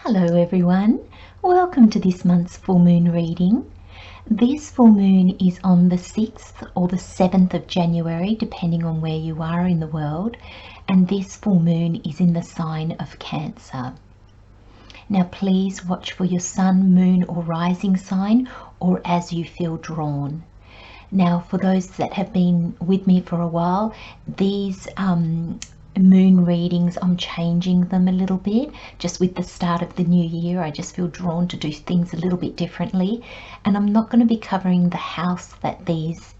Hello everyone, welcome to this month's full moon reading. This full moon is on the 6th or the 7th of January, depending on where you are in the world, and this full moon is in the sign of Cancer. Now please watch for your sun, moon or rising sign, or as you feel drawn. Now for those that have been with me for a while, these moon readings, I'm changing them a little bit. Just with the start of the new year, I just feel drawn to do things a little bit differently, and I'm not going to be covering the house that these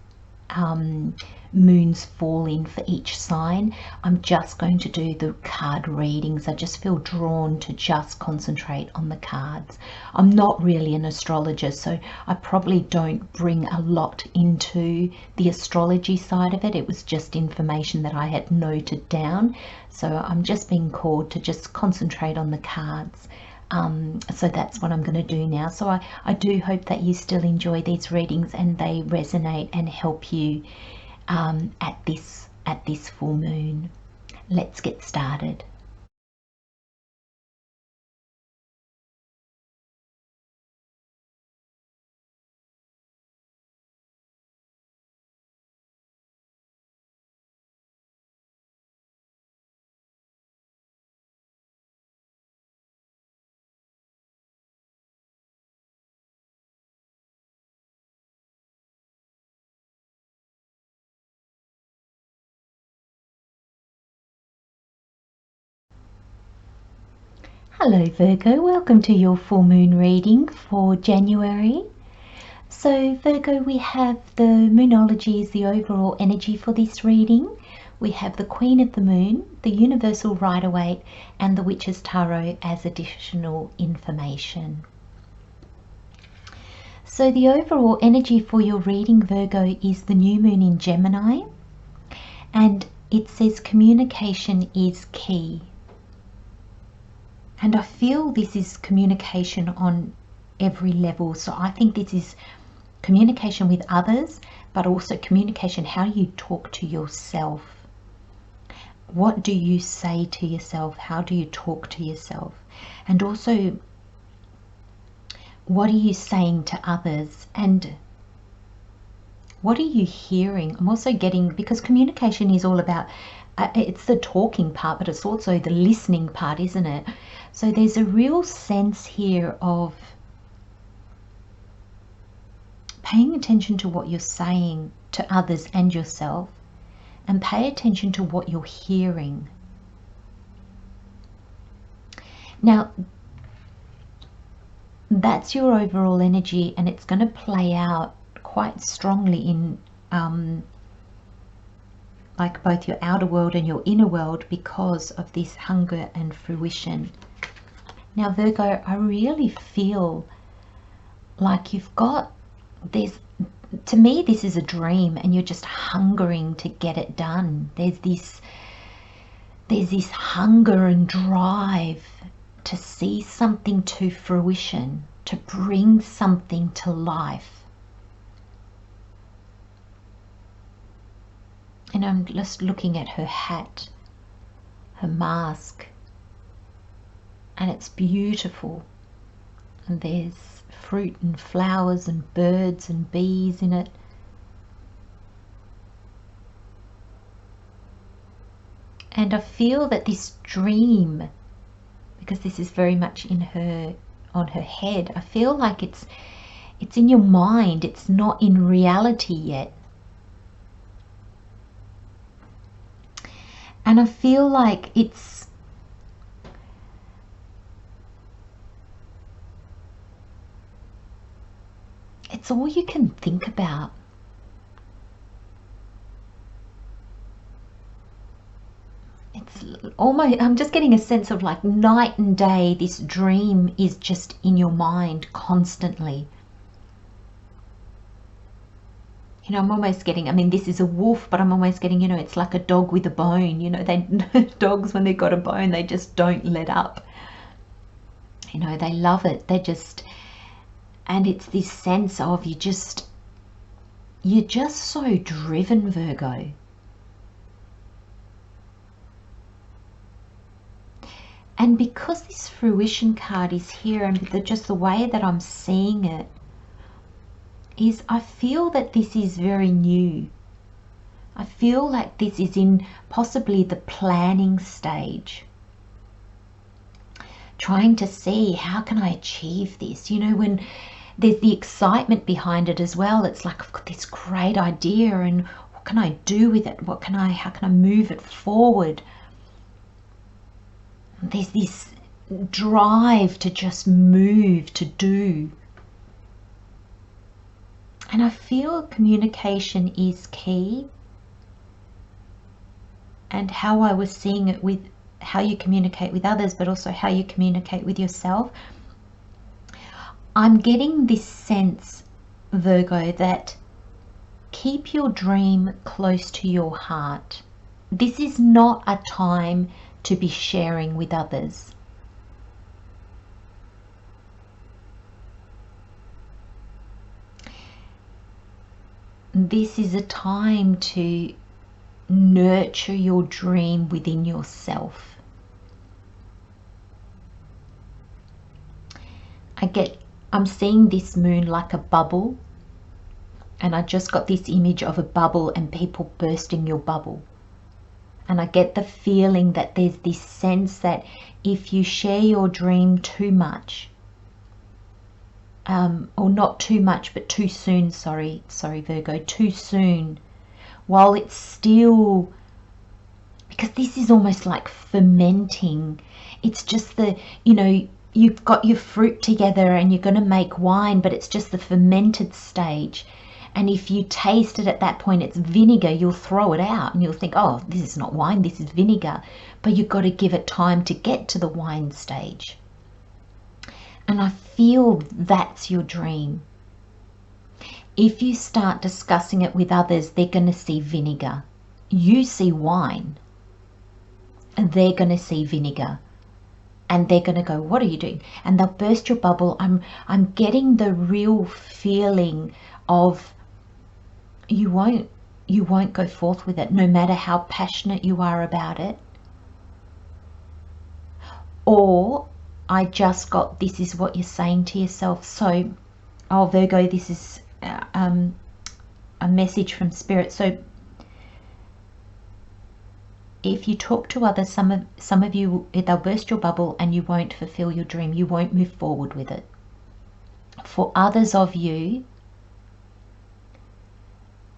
moons fall in for each sign. I'm just going to do the card readings. I just feel drawn to just concentrate on the cards. I'm not really an astrologer, so I probably don't bring a lot into the astrology side of it. It was just information that I had noted down, so I'm just being called to just concentrate on the cards. So that's what I'm going to do now. So I do hope that you still enjoy these readings and they resonate and help you at this full moon. Let's get started. Hello Virgo, welcome to your full moon reading for January. So Virgo, we have the Moonology is the overall energy for this reading. We have the Queen of the Moon, the Universal Rider-Waite, and the Witch's Tarot as additional information. So the overall energy for your reading, Virgo, is the new moon in Gemini, and it says communication is key. And I feel this is communication on every level. So I think this is communication with others, but also communication, how you talk to yourself. What do you say to yourself? How do you talk to yourself? And also, what are you saying to others? And what are you hearing? I'm also getting, because communication is all about, it's the talking part, but it's also the listening part, isn't it? So there's a real sense here of paying attention to what you're saying to others and yourself, and pay attention to what you're hearing. Now, that's your overall energy, and it's going to play out quite strongly in like both your outer world and your inner world because of this hunger and fruition. Now Virgo, I really feel like you've got this, to me this is a dream, and you're just hungering to get it done. There's this hunger and drive to see something to fruition, to bring something to life. And I'm just looking at her hat, her mask, and it's beautiful. And there's fruit and flowers and birds and bees in it. And I feel that this dream, because this is very much in her, on her head, I feel like it's in your mind, it's not in reality yet. And I feel like it's all you can think about. It's almost, I'm just getting a sense of like night and day, this dream is just in your mind constantly. You know, I'm almost getting, I mean, this is a wolf, but I'm almost getting, you know, it's like a dog with a bone. You know, dogs, when they've got a bone, they just don't let up. You know, they love it. They just, and it's this sense of you're just so driven, Virgo. And because this fruition card is here, and just the way that I'm seeing it is, I feel that this is very new. I feel like this is in possibly the planning stage, trying to see how can I achieve this. You know, when there's the excitement behind it as well. It's like, I've got this great idea, and what can I do with it? How can I move it forward? There's this drive to just move, to do. And I feel communication is key. And how I was seeing it with how you communicate with others, but also how you communicate with yourself. I'm getting this sense, Virgo, that keep your dream close to your heart. This is not a time to be sharing with others. This is a time to nurture your dream within yourself. I'm seeing this moon like a bubble, and I just got this image of a bubble and people bursting your bubble. And I get the feeling that there's this sense that if you share your dream too much, or not too much, but too soon, sorry Virgo, too soon, while it's still, because this is almost like fermenting. It's just the, you know, you've got your fruit together and you're going to make wine, but it's just the fermented stage. And if you taste it at that point, it's vinegar, you'll throw it out and you'll think, oh, this is not wine, this is vinegar. But you've got to give it time to get to the wine stage. And I feel that's your dream. If you start discussing it with others, they're going to see vinegar. You see wine, and they're going to see vinegar. And they're going to go, what are you doing? And they'll burst your bubble. I'm getting the real feeling of you won't go forth with it, no matter how passionate you are about it. Or I just got, this is what you're saying to yourself. So, oh Virgo, this is a message from Spirit. So if you talk to others, some of you, they'll burst your bubble and you won't fulfill your dream. You won't move forward with it. For others of you,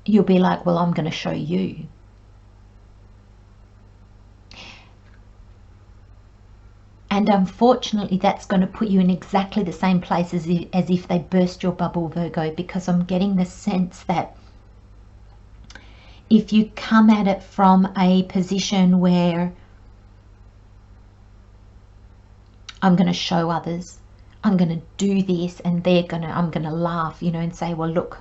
you'll be like, well, I'm going to show you. And unfortunately, that's going to put you in exactly the same place as if they burst your bubble, Virgo, because I'm getting the sense that if you come at it from a position where I'm going to show others, I'm going to do this, and I'm going to laugh, you know, and say, well, look,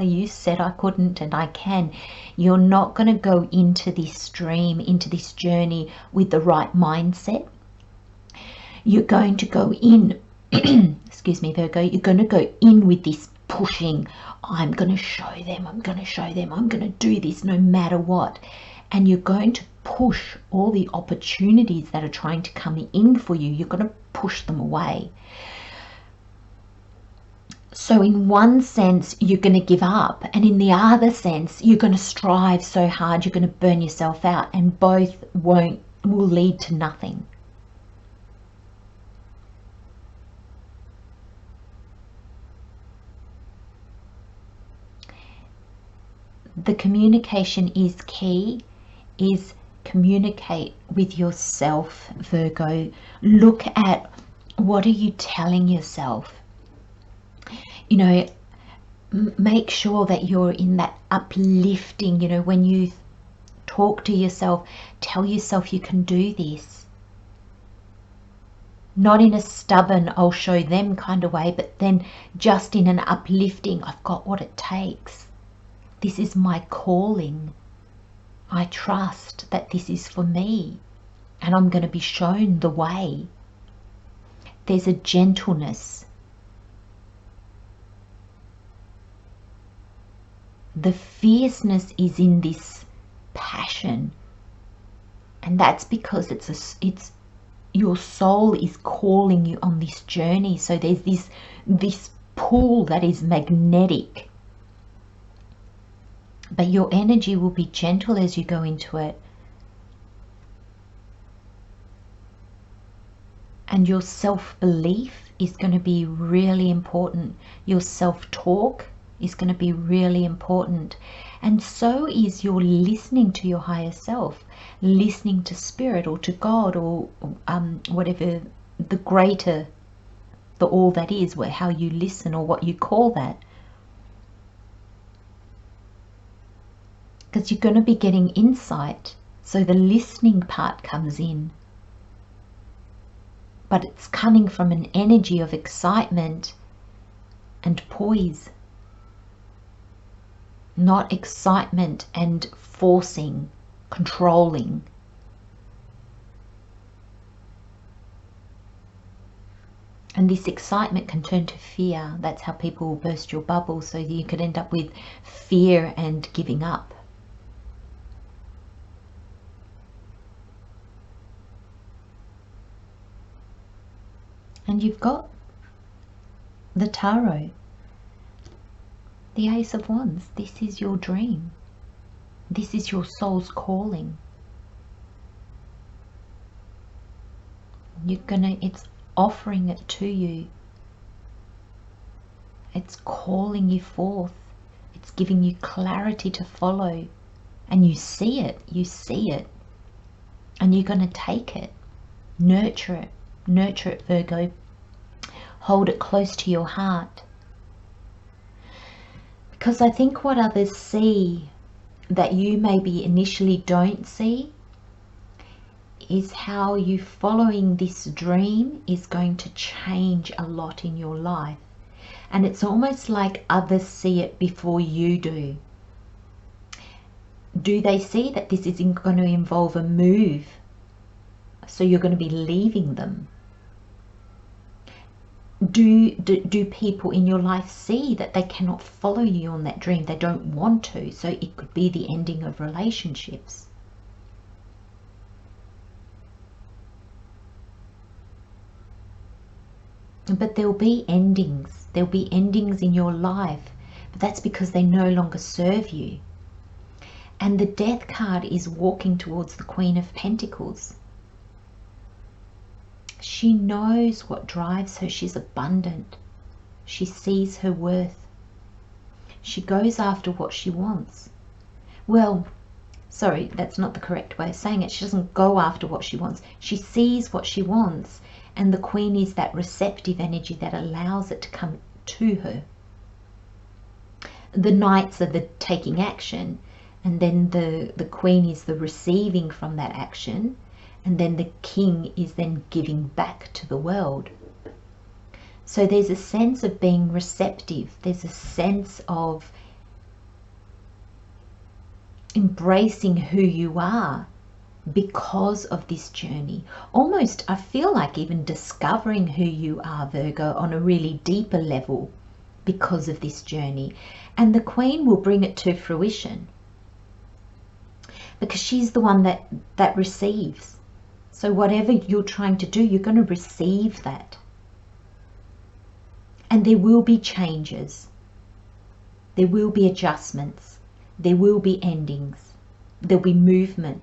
you said I couldn't and I can. You're not going to go into this dream, into this journey with the right mindset. You're going to go in, excuse me, Virgo, you're going to go in with this pushing. I'm going to show them, I'm going to show them, I'm going to do this no matter what. And you're going to push all the opportunities that are trying to come in for you. You're going to push them away. So in one sense, you're going to give up. And in the other sense, you're going to strive so hard, you're going to burn yourself out. And both will lead to nothing. The communication is key, is communicate with yourself, Virgo. Look at what are you telling yourself. You know, make sure that you're in that uplifting, you know, when you talk to yourself, tell yourself you can do this. Not in a stubborn, I'll show them kind of way, but then just in an uplifting, I've got what it takes. This is my calling. I trust that this is for me and I'm going to be shown the way. There's a gentleness. The fierceness is in this passion, and that's because it's your soul is calling you on this journey. So there's this pull that is magnetic, but your energy will be gentle as you go into it. And your self-belief is going to be really important. Your self-talk is going to be really important. And so is your listening to your higher self, listening to spirit or to God or whatever the greater, the all that is, how you listen or what you call that. Because you're going to be getting insight. So the listening part comes in. But it's coming from an energy of excitement and poise. Not excitement and forcing, controlling. And this excitement can turn to fear. That's how people will burst your bubble, so you could end up with fear and giving up. And you've got the tarot, the Ace of Wands. This is your dream. This is your soul's calling. It's offering it to you. It's calling you forth. It's giving you clarity to follow. And you see it. You see it. And you're going to take it. Nurture it. Nurture it, Virgo. Hold it close to your heart. Because I think what others see that you maybe initially don't see is how you following this dream is going to change a lot in your life. And it's almost like others see it before you do. Do they see that this is going to involve a move? So you're going to be leaving them. Do people in your life see that they cannot follow you on that dream? They don't want to. So it could be the ending of relationships. But there'll be endings. There'll be endings in your life. But that's because they no longer serve you. And the Death card is walking towards the Queen of Pentacles. She knows what drives her. She's abundant. She sees her worth. She goes after what she wants. Well, sorry, that's not the correct way of saying it. She doesn't go after what she wants. She sees what she wants. And the Queen is that receptive energy that allows it to come to her. The Knights are the taking action. And then the Queen is the receiving from that action. And then the King is then giving back to the world. So there's a sense of being receptive. There's a sense of embracing who you are because of this journey. Almost, I feel like even discovering who you are, Virgo, on a really deeper level because of this journey. And the Queen will bring it to fruition because she's the one that receives. So whatever you're trying to do, you're going to receive that. And there will be changes. There will be adjustments. There will be endings. There'll be movement.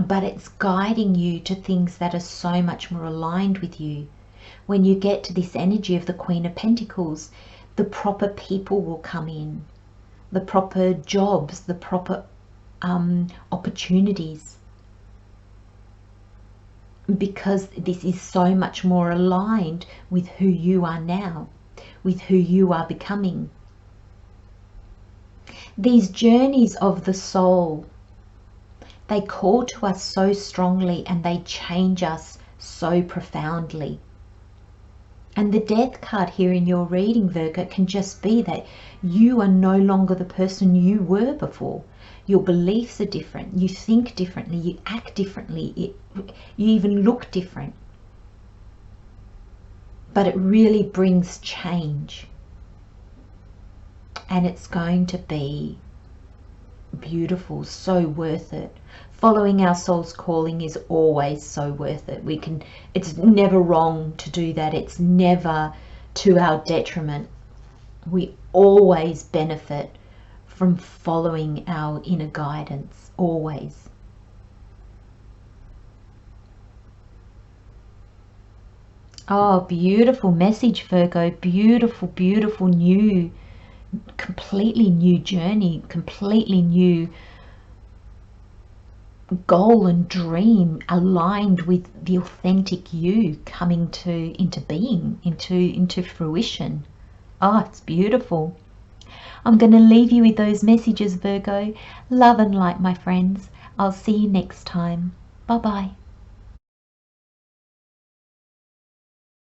But it's guiding you to things that are so much more aligned with you. When you get to this energy of the Queen of Pentacles, the proper people will come in. The proper jobs, the proper opportunities, because this is so much more aligned with who you are now, with who you are becoming. These journeys of the soul, they call to us so strongly and they change us so profoundly. And the Death card here in your reading, Virgo, can just be that you are no longer the person you were before. Your beliefs are different. You think differently. You act differently. You even look different. But it really brings change. And it's going to be beautiful, so worth it. following our soul's calling is always so worth it. It's never wrong to do that. It's never to our detriment. We always benefit from following our inner guidance, always. Oh, beautiful message, Virgo. Beautiful, beautiful new, completely new journey, completely new goal and dream aligned with the authentic you coming into being, into fruition. Oh, it's beautiful. I'm going to leave you with those messages, Virgo. Love and light, my friends. I'll see you next time. Bye bye.